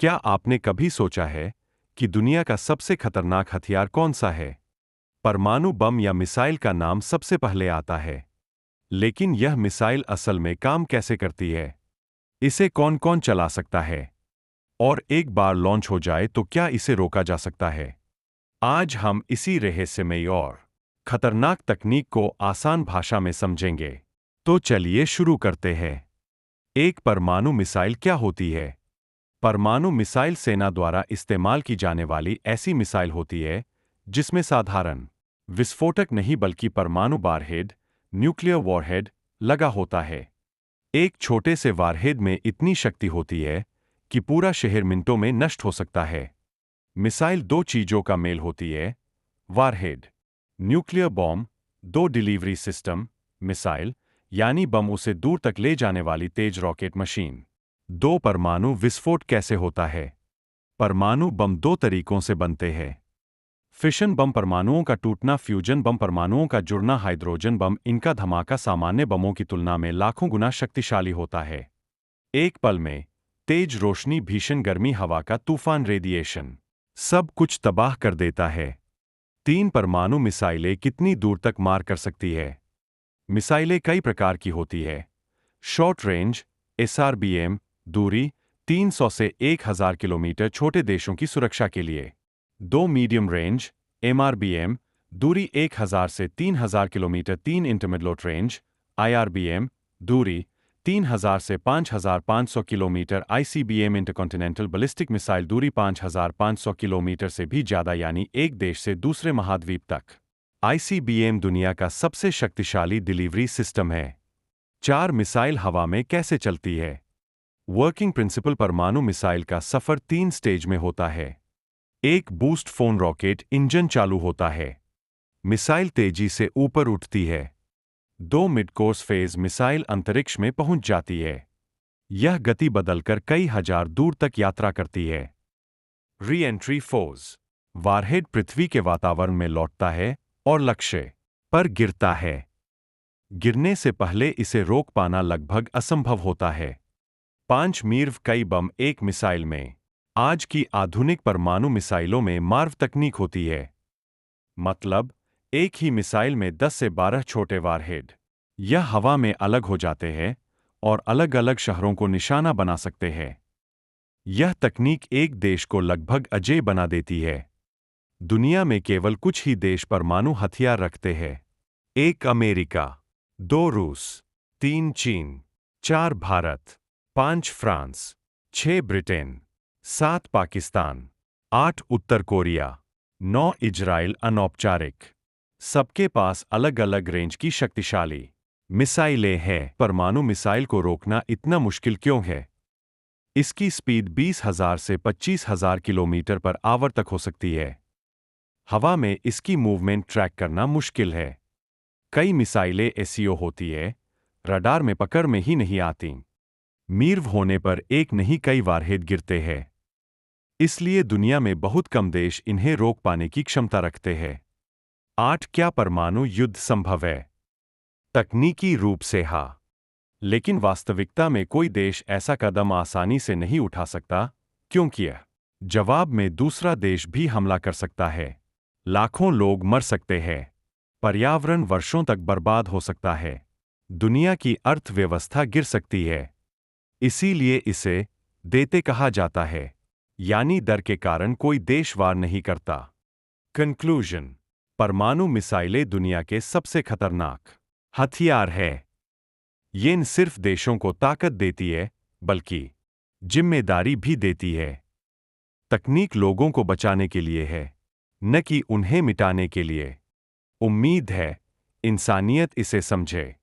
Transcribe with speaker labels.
Speaker 1: क्या आपने कभी सोचा है कि दुनिया का सबसे खतरनाक हथियार कौन सा है? परमाणु बम या मिसाइल का नाम सबसे पहले आता है। लेकिन यह मिसाइल असल में काम कैसे करती है? इसे कौन कौन चला सकता है? और एक बार लॉन्च हो जाए तो क्या इसे रोका जा सकता है? आज हम इसी रहस्यमयी और खतरनाक तकनीक को आसान भाषा में समझेंगे। तो चलिए शुरू करते हैं। एक परमाणु मिसाइल क्या होती है? परमाणु मिसाइल सेना द्वारा इस्तेमाल की जाने वाली ऐसी मिसाइल होती है जिसमें साधारण विस्फोटक नहीं बल्कि परमाणु वारहेड, न्यूक्लियर वॉरहेड लगा होता है। एक छोटे से वारहेड में इतनी शक्ति होती है कि पूरा शहर मिनटों में नष्ट हो सकता है। मिसाइल दो चीजों का मेल होती है: वारहेड, न्यूक्लियर बॉम्ब, दो डिलीवरी सिस्टम, मिसाइल यानी बम उसे दूर तक ले जाने वाली तेज रॉकेट मशीन। दो परमाणु विस्फोट कैसे होता है? परमाणु बम दो तरीकों से बनते हैं। फिशन बम परमाणुओं का टूटना, फ्यूजन बम परमाणुओं का जुड़ना, हाइड्रोजन बम इनका धमाका सामान्य बमों की तुलना में लाखों गुना शक्तिशाली होता है। एक पल में तेज रोशनी, भीषण गर्मी, हवा का तूफान, रेडिएशन सब कुछ तबाह कर देता है। तीन परमाणु मिसाइलें कितनी दूर तक मार कर सकती है? मिसाइलें कई प्रकार की होती है। शॉर्ट रेंज एसआरबीएम, दूरी 300 से 1000 किलोमीटर, छोटे देशों की सुरक्षा के लिए। दो मीडियम रेंज एमआरबीएम, दूरी 1000 से 3000 किलोमीटर। तीन इंटरमिडिएट रेंज आईआरबीएम, दूरी 3000 से 5500 kilometre. ICBM intercontinental ballistic missile, दूरी 5500 किलोमीटर से भी ज़्यादा, यानी एक देश से दूसरे महाद्वीप तक। आईसीबीएम दुनिया का सबसे शक्तिशाली डिलीवरी सिस्टम है। चार मिसाइल हवा में कैसे चलती है? वर्किंग प्रिंसिपल: परमाणु मिसाइल का सफर तीन स्टेज में होता है। एक बूस्ट फोन रॉकेट इंजन चालू होता है। मिसाइल तेजी से ऊपर उठती है। दो मिड कोर्स फेज मिसाइल अंतरिक्ष में पहुंच जाती है। यह गति बदलकर कई हजार दूर तक यात्रा करती है। री एंट्री फोज: वारहेड पृथ्वी के वातावरण में लौटता है और लक्ष्य पर गिरता है। गिरने से पहले इसे रोक पाना लगभग असंभव होता है। 5 मीर्व कई बम एक मिसाइल में। आज की आधुनिक परमाणु मिसाइलों में मार्व तकनीक होती है। मतलब एक ही मिसाइल में 10 से 12 छोटे वारहेड यह हवा में अलग हो जाते हैं और अलग-अलग शहरों को निशाना बना सकते हैं। यह तकनीक एक देश को लगभग अजेय बना देती है। दुनिया में केवल कुछ ही देश परमाणु हथियार रखते हैं। 1 अमेरिका, 2 रूस, 3 चीन, 4 भारत, 5 फ्रांस, 6 ब्रिटेन, 7 पाकिस्तान, 8 उत्तर कोरिया, 9 इजराइल। अनौपचारिक सबके पास अलग-अलग रेंज की शक्तिशाली मिसाइलें हैं। परमाणु मिसाइल को रोकना इतना मुश्किल क्यों है? इसकी स्पीड 20,000 से 25,000 किलोमीटर पर आवर तक हो सकती है। हवा में इसकी मूवमेंट ट्रैक करना मुश्किल है। कई मिसाइलें एसईओ होती है, रडार में पकड़ में ही नहीं आती। मीर्व होने पर एक नहीं कई वारहेड गिरते हैं। इसलिए दुनिया में बहुत कम देश इन्हें रोक पाने की क्षमता रखते हैं। 8 क्या परमाणु युद्ध संभव है? तकनीकी रूप से हाँ, लेकिन वास्तविकता में कोई देश ऐसा कदम आसानी से नहीं उठा सकता, क्योंकि जवाब में दूसरा देश भी हमला कर सकता है। लाखों लोग मर सकते हैं। पर्यावरण वर्षों तक बर्बाद हो सकता है। दुनिया की अर्थव्यवस्था गिर सकती है। इसीलिए इसे देते कहा जाता है, यानी डर के कारण कोई देश वार नहीं करता। कंक्लूजन: परमाणु मिसाइलें दुनिया के सबसे खतरनाक हथियार है। ये न सिर्फ देशों को ताकत देती है, बल्कि जिम्मेदारी भी देती है। तकनीक लोगों को बचाने के लिए है, न कि उन्हें मिटाने के लिए। उम्मीद है इंसानियत इसे समझे।